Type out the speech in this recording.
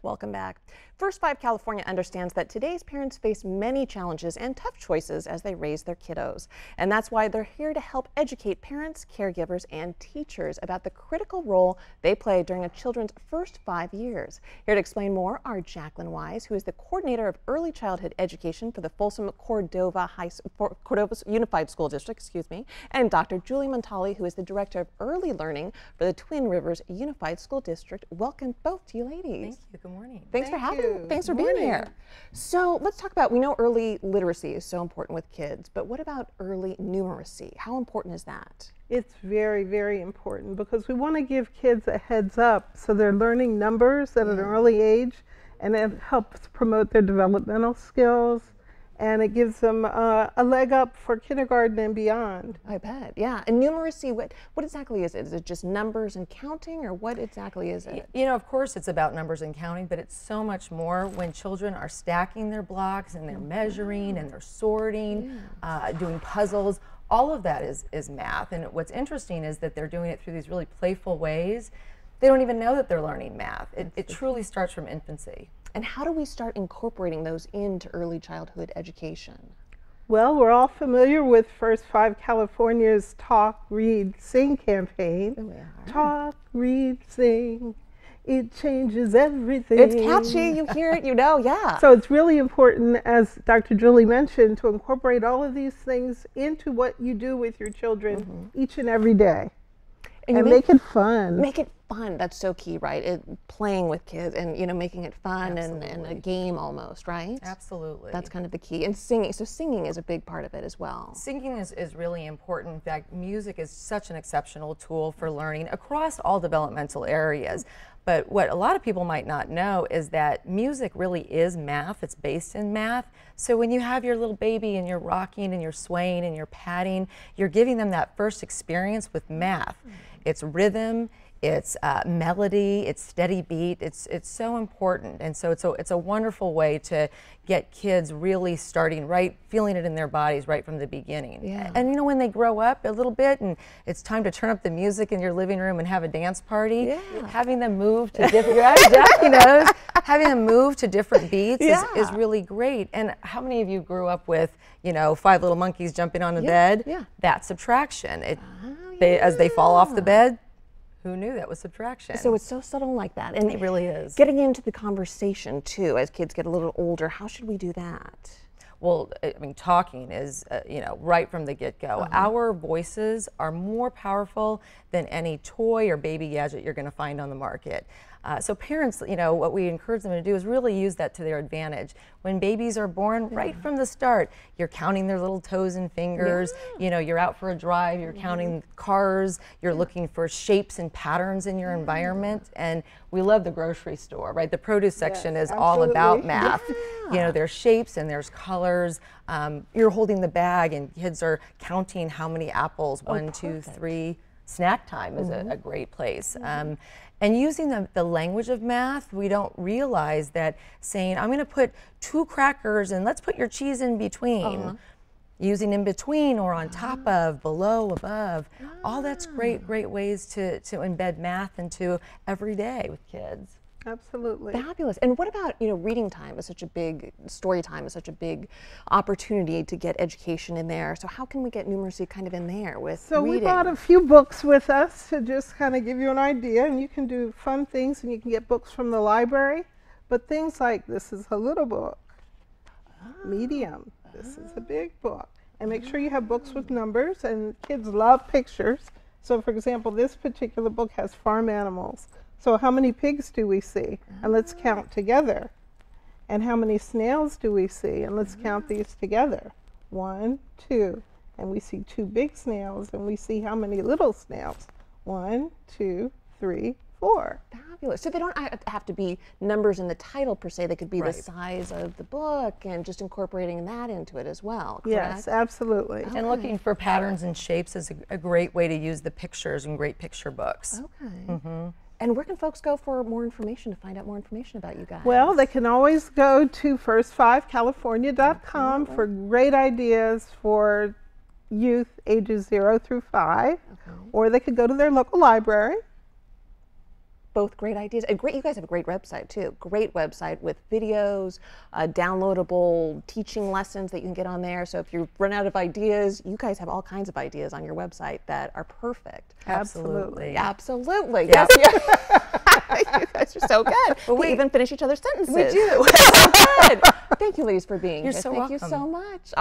Welcome back. First Five California understands that today's parents face many challenges and tough choices as they raise their kiddos. And that's why they're here to help educate parents, caregivers, and teachers about the critical role they play during a children's first 5 years. Here to explain more are Jacqueline Wise, who is the coordinator of early childhood education for the Folsom Cordova Unified School District, and Dr. Julie Montali, who is the director of early learning for the Twin Rivers Unified School District. Welcome both to you ladies. Thank you. Good morning. Thanks for being here. So let's talk about, we know early literacy is so important with kids, but what about early numeracy? How important is that? It's very, very important because we want to give kids a heads up so they're learning numbers at an early age, and it helps promote their developmental skills, and it gives them a leg up for kindergarten and beyond. I bet, yeah. And numeracy, what exactly is it? Is it just numbers and counting, or what exactly is it? You know, of course it's about numbers and counting, but it's so much more when children are stacking their blocks and they're measuring and they're sorting, doing puzzles. All of that is math. And what's interesting is that they're doing it through these really playful ways. They don't even know that they're learning math. It truly starts from infancy. And how do we start incorporating those into early childhood education? Well, we're all familiar with First Five California's Talk, Read, Sing campaign. We are. Talk, read, sing. It changes everything. It's catchy, you hear it, you know, yeah. So it's really important, as Dr. Julie mentioned, to incorporate all of these things into what you do with your children each and every day. And make it fun. Make it fun. That's so key, right? Playing with kids and, you know, making it fun and a game almost, right? Absolutely. That's kind of the key. And singing. So singing is a big part of it as well. Singing is really important. In fact, music is such an exceptional tool for learning across all developmental areas. But what a lot of people might not know is that music really is math. It's based in math. So when you have your little baby and you're rocking and you're swaying and you're patting, you're giving them that first experience with math. It's rhythm, it's melody, it's steady beat. It's so important, and so it's a wonderful way to get kids really starting right, feeling it in their bodies right from the beginning. Yeah. And you know, when they grow up a little bit and it's time to turn up the music in your living room and have a dance party, having them move to different Jackie knows, having them move to different beats is really great. And how many of you grew up with, you know, 5 little monkeys jumping on the bed? Yeah. That's subtraction. As they fall off the bed, who knew that was subtraction? So it's so subtle like that. And it really is. Getting into the conversation too, as kids get a little older, how should we do that? Well, I mean, talking is, you know, right from the get-go. Our voices are more powerful than any toy or baby gadget you're going to find on the market. So parents, you know, what we encourage them to do is really use that to their advantage. When babies are born, right from the start, you're counting their little toes and fingers. You know, you're out for a drive, you're counting cars, you're looking for shapes and patterns in your environment. And we love the grocery store, right? The produce section is all about math. You know, there's shapes and there's colors. You're holding the bag and kids are counting how many apples, 1, 2, 3. Snack time is a great place. And using the language of math, we don't realize that saying, I'm going to put 2 crackers and let's put your cheese in between. Using in between or on top of, below, above. All that's great ways to embed math into every day with kids. Absolutely. Fabulous. And what about, you know, reading time is such a big, story time is such a big opportunity to get education in there. So how can we get numeracy kind of in there with reading? We brought a few books with us to just kind of give you an idea, and you can do fun things and you can get books from the library. But things like, this is a little book, medium, this is a big book. And make sure you have books with numbers, and kids love pictures. So for example, this particular book has farm animals. So how many pigs do we see? And let's count together. And how many snails do we see? And let's count these together. 1, 2. And we see 2 big snails, and we see how many little snails. 1, 2, 3, 4. Fabulous. So they don't have to be numbers in the title per se. They could be the size of the book and just incorporating that into it as well, correct? Yes, absolutely. And looking for patterns and shapes is a great way to use the pictures in great picture books. Okay. And where can folks go for more information, to find out more information about you guys? Well, they can always go to first5california.com for great ideas for youth ages 0 through 5, or they could go to their local library. both great ideas. And great, you guys have a great website too. Great website with videos, downloadable teaching lessons that you can get on there. So if you run out of ideas, you guys have all kinds of ideas on your website that are perfect. Absolutely. Absolutely. Yep. Yes. You guys are so good. We even finish each other's sentences. We do. So good. Thank you, ladies, for being You're here. so Thank you welcome. so much.